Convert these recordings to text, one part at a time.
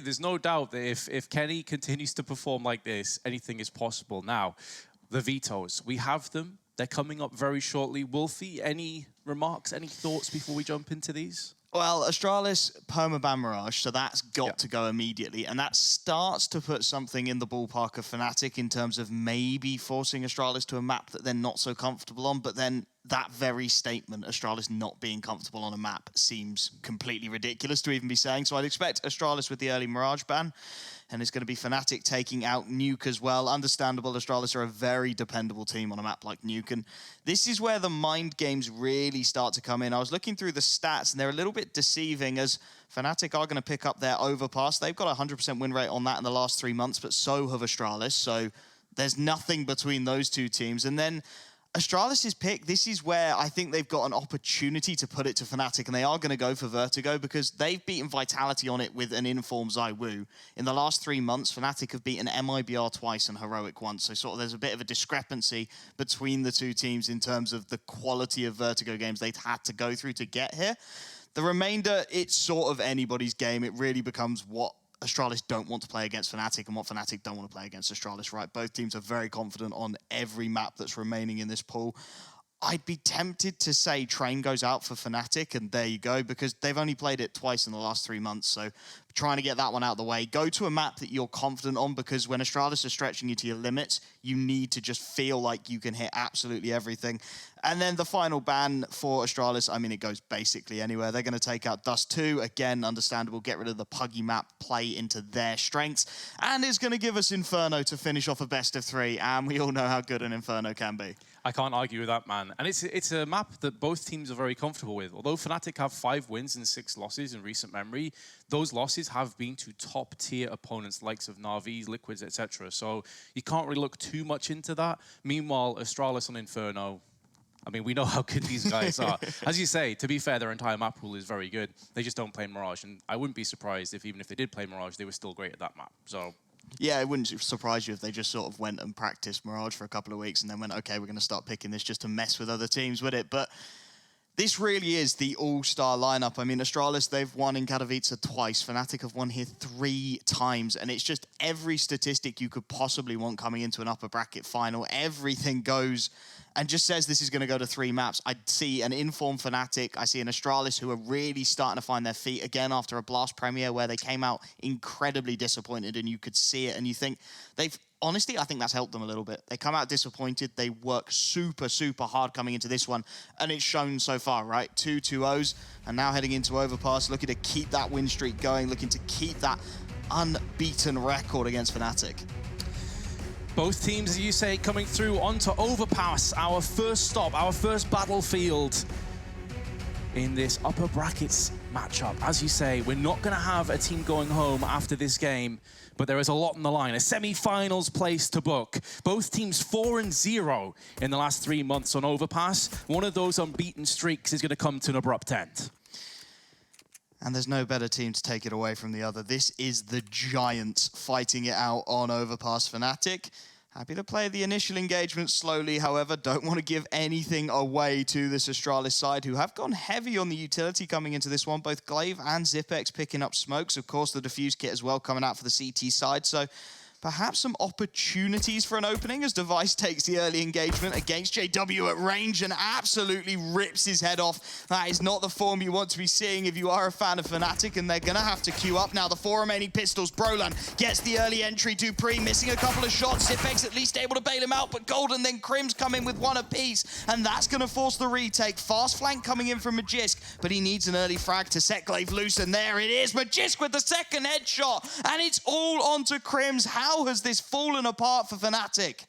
there's no doubt that if Kenny continues to perform like this, anything is possible. Now, the vetoes, we have them. They're coming up very shortly. Wolfie, any remarks, any thoughts before we jump into these? Well, Astralis, permaban Mirage, so that's got to go immediately. And that starts to put something in the ballpark of Fnatic in terms of maybe forcing Astralis to a map that they're not so comfortable on. But then that very statement, Astralis not being comfortable on a map, seems completely ridiculous to even be saying. So I'd expect Astralis with the early Mirage ban. And it's going to be Fnatic taking out Nuke as well. Understandable, Astralis are a very dependable team on a map like Nuke. And this is where the mind games really start to come in. I was looking through the stats, and they're a little bit deceiving, as Fnatic are going to pick up their Overpass. They've got a 100% win rate on that in the last 3 months, but so have Astralis. So there's nothing between those two teams. And then Astralis' pick, this is where I think they've got an opportunity to put it to Fnatic, and they are going to go for Vertigo because they've beaten Vitality on it with an Inform ZywOo. In the last 3 months, Fnatic have beaten MIBR twice and Heroic once, so sort of there's a bit of a discrepancy between the two teams in terms of the quality of Vertigo games they've had to go through to get here. The remainder, it's sort of anybody's game. It really becomes what Astralis don't want to play against Fnatic and what Fnatic don't want to play against Astralis, right? Both teams are very confident on every map that's remaining in this pool. I'd be tempted to say Train goes out for Fnatic, and there you go, because they've only played it twice in the last 3 months, so trying to get that one out of the way. Go to a map that you're confident on, because when Astralis are stretching you to your limits, you need to just feel like you can hit absolutely everything. And then the final ban for Astralis, I mean, it goes basically anywhere. They're going to take out Dust 2. Again, understandable, get rid of the Puggy map, play into their strengths. And it's going to give us Inferno to finish off a best of 3, and we all know how good an Inferno can be. I can't argue with that, man. And it's a map that both teams are very comfortable with. Although Fnatic have 5 wins and 6 losses in recent memory, those losses have been to top-tier opponents, likes of Na'Vis, Liquids, etc. So you can't really look too much into that. Meanwhile, Astralis on Inferno, I mean, we know how good these guys are. As you say, to be fair, their entire map pool is very good. They just don't play Mirage, and I wouldn't be surprised if even if they did play Mirage, they were still great at that map. So yeah, it wouldn't surprise you if they just sort of went and practiced Mirage for a couple of weeks and then went, okay, we're going to start picking this just to mess with other teams, would it? But this really is the all-star lineup. I mean, Astralis, they've won in Katowice twice. Fnatic have won here 3 times. And it's just every statistic you could possibly want coming into an upper bracket final. Everything goes and just says this is going to go to 3 maps. I see an Inform Fnatic. I see an Astralis who are really starting to find their feet again after a Blast Premier where they came out incredibly disappointed and you could see it and you think they've... Honestly, I think that's helped them a little bit. They come out disappointed. They work super, super hard coming into this one. And it's shown so far, right? 2 2-0s. And now heading into Overpass, looking to keep that win streak going, looking to keep that unbeaten record against Fnatic. Both teams, as you say, coming through onto Overpass, our first stop, our first battlefield in this upper brackets matchup. As you say, we're not going to have a team going home after this game, but there is a lot on the line. A semi-finals place to book. Both teams 4-0 in the last 3 months on Overpass. One of those unbeaten streaks is going to come to an abrupt end. And there's no better team to take it away from the other. This is the Giants fighting it out on Overpass. Fnatic happy to play the initial engagement slowly, however, don't want to give anything away to this Astralis side, who have gone heavy on the utility coming into this one. Both Glaive and Zipex picking up smokes. Of course, the Diffuse kit as well coming out for the CT side. So perhaps some opportunities for an opening as Device takes the early engagement against JW at range and absolutely rips his head off. That is not the form you want to be seeing if you are a fan of Fnatic, and they're going to have to queue up now. The 4 remaining pistols. Brolan gets the early entry. Dupree missing a couple of shots. Zipex at least able to bail him out, but Golden then Crim's come in with 1 apiece, and that's going to force the retake. Fast flank coming in from Magisk, but he needs an early frag to set Glaive loose, and there it is. Magisk with the second headshot, and it's all onto Crim's. How has this fallen apart for Fnatic?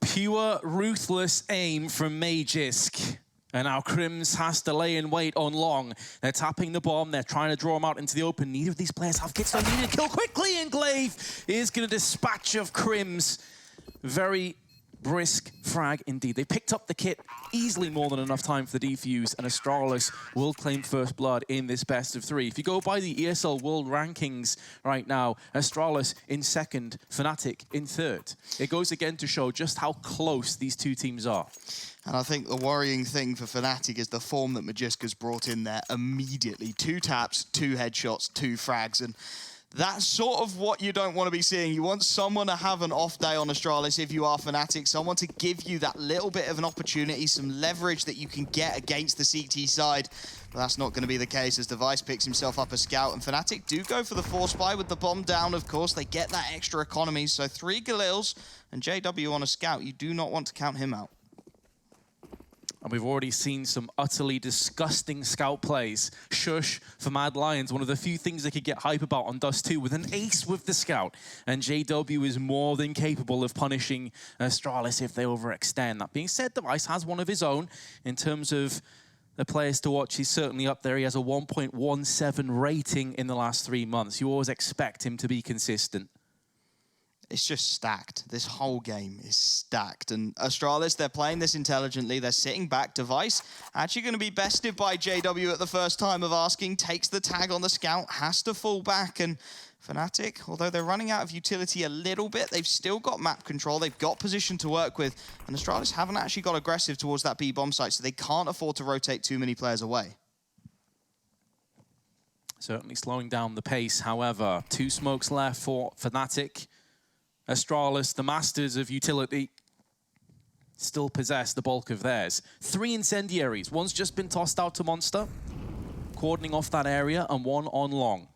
Pure ruthless aim from Magisk. And now Crims has to lay in wait on Long. They're tapping the bomb. They're trying to draw him out into the open. Neither of these players have kits. They need to kill quickly, and Glaive is going to dispatch of Crims. Very brisk frag indeed. They picked up the kit easily more than enough time for the defuse, and Astralis will claim first blood in this best of 3. If you go by the ESL World Rankings right now, Astralis in 2nd, Fnatic in 3rd. It goes again to show just how close these two teams are. And I think the worrying thing for Fnatic is the form that Magisk has brought in there immediately. 2 taps, 2 headshots, 2 frags, and That's sort of what you don't want to be seeing. You want someone to have an off day on Astralis if you are Fnatic, someone to give you that little bit of an opportunity, some leverage that you can get against the CT side. But that's not going to be the case as Device picks himself up a scout, and Fnatic do go for the force buy with the bomb down, of course. They get that extra economy, so 3 Galils and JW on a scout. You do not want to count him out. And we've already seen some utterly disgusting scout plays. Shush for Mad Lions, one of the few things they could get hype about on Dust 2 with an ace with the scout. And JW is more than capable of punishing Astralis if they overextend. That being said, Device has one of his own in terms of the players to watch. He's certainly up there. He has a 1.17 rating in the last 3 months. You always expect him to be consistent. It's just stacked. This whole game is stacked. And Astralis, they're playing this intelligently. They're sitting back. Device actually going to be bested by JW at the first time of asking. Takes the tag on the scout. Has to fall back. And Fnatic, although they're running out of utility a little bit, they've still got map control. They've got position to work with. And Astralis haven't actually got aggressive towards that B bomb site, so they can't afford to rotate too many players away. Certainly slowing down the pace. However, 2 smokes left for Fnatic. Astralis, the masters of utility, still possess the bulk of theirs. 3 incendiaries. One's just been tossed out to Monster, cordoning off that area, and 1 on long.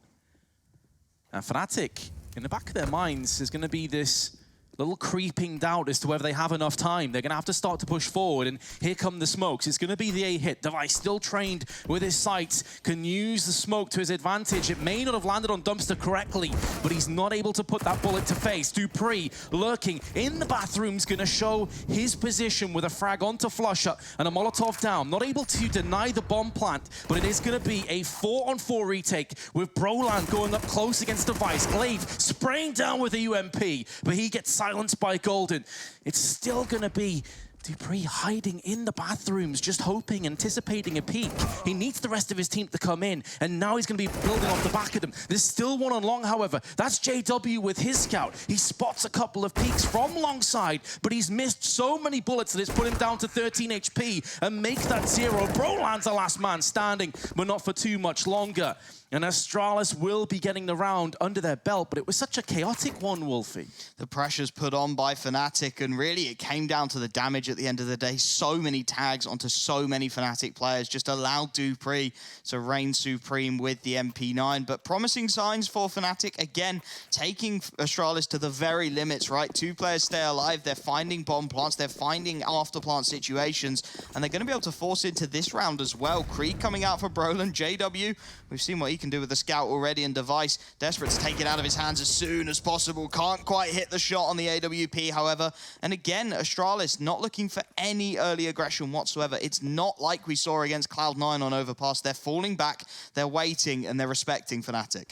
And Fnatic, in the back of their minds, is going to be this little creeping doubt as to whether they have enough time. They're going to have to start to push forward, and here come the smokes. It's going to be the A hit. Device, still trained with his sights, can use the smoke to his advantage. It may not have landed on Dumpster correctly, but he's not able to put that bullet to face. Dupree, lurking in the bathroom's going to show his position with a frag onto Flusher and a Molotov down. Not able to deny the bomb plant, but it is going to be a 4-on-4 retake with Broland going up close against Device. Glaive spraying down with a UMP, but he gets silenced by Golden. It's still going to be Dupree hiding in the bathrooms, just hoping, anticipating a peek. He needs the rest of his team to come in, and now he's going to be building off the back of them. There's still 1 on long, however. That's JW with his scout. He spots a couple of peeks from long side, but he's missed so many bullets that it's put him down to 13 HP and make that 0. Broland's the last man standing, but not for too much longer. And Astralis will be getting the round under their belt, but it was such a chaotic one, Wolfie. The pressure's put on by Fnatic, and really it came down to the damage at the end of the day. So many tags onto so many Fnatic players just allowed Dupree to reign supreme with the MP9. But promising signs for Fnatic, again, taking Astralis to the very limits, right? 2 players stay alive, they're finding bomb plants, they're finding after plant situations, and they're going to be able to force into this round as well. Krieg coming out for Broland, JW, we've seen what he can do with the scout already, and Device desperate to take it out of his hands as soon as possible. Can't quite hit the shot on the AWP, however. And again, Astralis not looking for any early aggression whatsoever. It's not like we saw against Cloud9 on Overpass. They're falling back, they're waiting, and they're respecting Fnatic.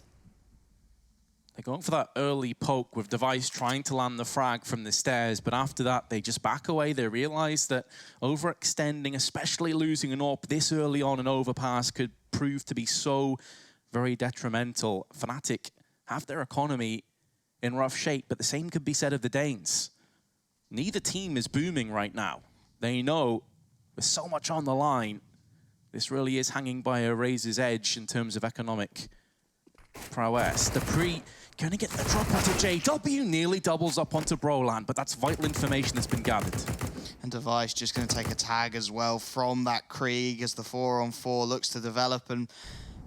They're going for that early poke with Device trying to land the frag from the stairs, but after that, they just back away. They realize that overextending, especially losing an AWP this early on an Overpass, could prove to be so very detrimental. Fnatic have their economy in rough shape, but the same could be said of the Danes. Neither team is booming right now. They know with so much on the line, this really is hanging by a razor's edge in terms of economic prowess. Dupree going to get the drop onto JW, nearly doubles up onto Broland, but that's vital information that's been gathered. And Device just going to take a tag as well from that Krieg as the 4-on-4 looks to develop. And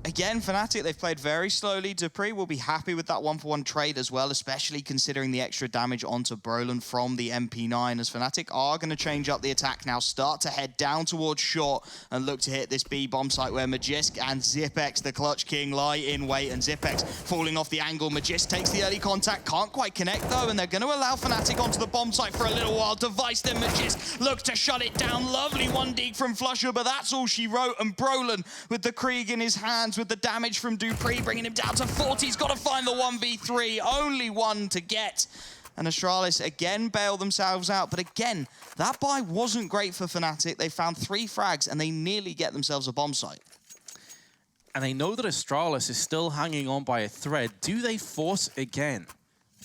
again, Fnatic, they've played very slowly. Dupree will be happy with that 1-for-1 trade as well, especially considering the extra damage onto Broland from the MP9, as Fnatic are going to change up the attack now, start to head down towards short and look to hit this B bomb site where Magisk and Zipex, the Clutch King, lie in wait, and Zipex falling off the angle. Magisk takes the early contact, can't quite connect though, and they're going to allow Fnatic onto the bomb site for a little while. Device then Magisk look to shut it down. Lovely 1 dig from Flusher, but that's all she wrote, and Broland with the Krieg in his hands with the damage from Dupree, bringing him down to 40. He's got to find the 1v3, only 1 to get. And Astralis again bail themselves out, but again, that buy wasn't great for Fnatic. They found 3 frags and they nearly get themselves a bomb site. And they know that Astralis is still hanging on by a thread. Do they force again?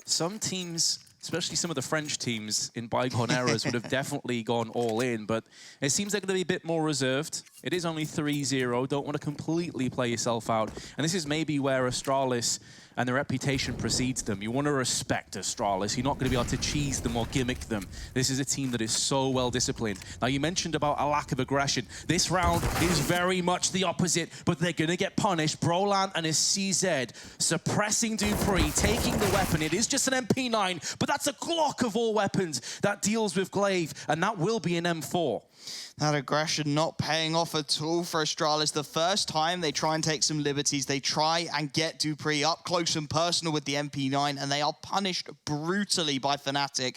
Some teams, especially some of the French teams in bygone eras, would have definitely gone all in, but it seems they're going to be a bit more reserved. It is only 3-0, don't want to completely play yourself out. And this is maybe where Astralis and their reputation precedes them. You want to respect Astralis. You're not going to be able to cheese them or gimmick them. This is a team that is so well disciplined. Now, you mentioned about a lack of aggression. This round is very much the opposite, but they're going to get punished. Broland and his CZ suppressing Dupree, taking the weapon. It is just an MP9, but that's a Glock of all weapons that deals with Glaive, and that will be an M4. That aggression not paying off at all for Astralis. The first time they try and take some liberties, they try and get Dupree up close and personal with the MP9, and they are punished brutally by FFnatic.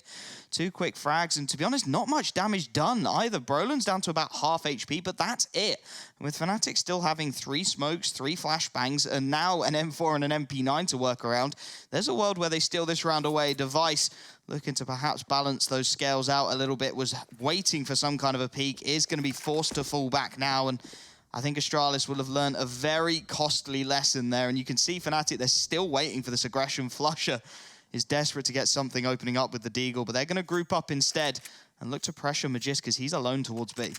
2 quick frags, and to be honest, not much damage done either. Broland's down to about half HP, but that's it. And with FFnatic still having 3 smokes, 3 flashbangs, and now an M4 and an MP9 to work around, there's a world where they steal this round away. Device looking to perhaps balance those scales out a little bit, was waiting for some kind of a peak, is going to be forced to fall back now, and I think Astralis will have learned a very costly lesson there, and you can see FFnatic, they're still waiting for this aggression. Flusher is desperate to get something opening up with the Deagle, but they're going to group up instead and look to pressure Magis because he's alone towards B.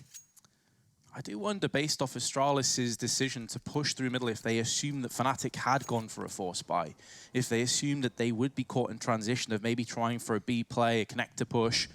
I do wonder, based off Astralis' decision to push through middle, if they assumed that FFnatic had gone for a force buy, if they assumed that they would be caught in transition of maybe trying for a B play, a connector push.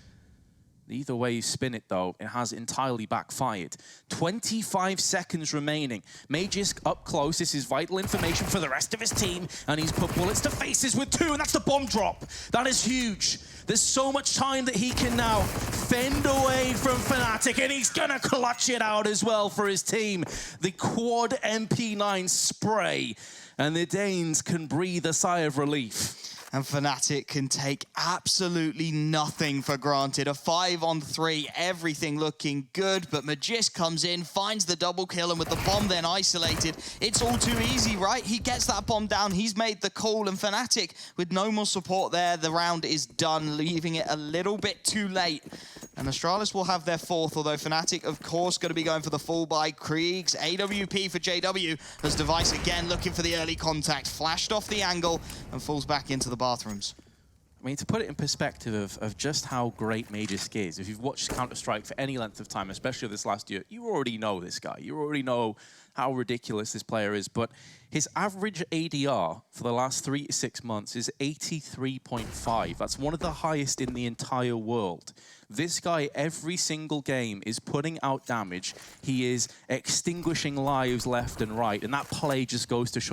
Either way you spin it, though, it has entirely backfired. 25 seconds remaining. Magisk up close. This is vital information for the rest of his team, and he's put bullets to faces with 2, and that's the bomb drop. That is huge. There's so much time that he can now fend away from FFnatic, and he's gonna clutch it out as well for his team. The quad MP9 spray, and the Danes can breathe a sigh of relief. And FFnatic can take absolutely nothing for granted. A 5-on-3, everything looking good, but Magis comes in, finds the double kill, and with the bomb then isolated, it's all too easy, right? He gets that bomb down, he's made the call, and FFnatic, with no more support there, the round is done, leaving it a little bit too late. And Astralis will have their 4th, although FFnatic, of course, going to be going for the full buy. Kriegs, AWP for JW, as Device again looking for the early contact. Flashed off the angle and falls back into the bathrooms. I mean, to put it in perspective of just how great Magisk is, if you've watched Counter-Strike for any length of time, especially this last year, you already know this guy. You already know how ridiculous this player is, but his average ADR for the last 3 to 6 months is 83.5. That's one of the highest in the entire world. This guy, every single game, is putting out damage. He is extinguishing lives left and right, and that play just goes to show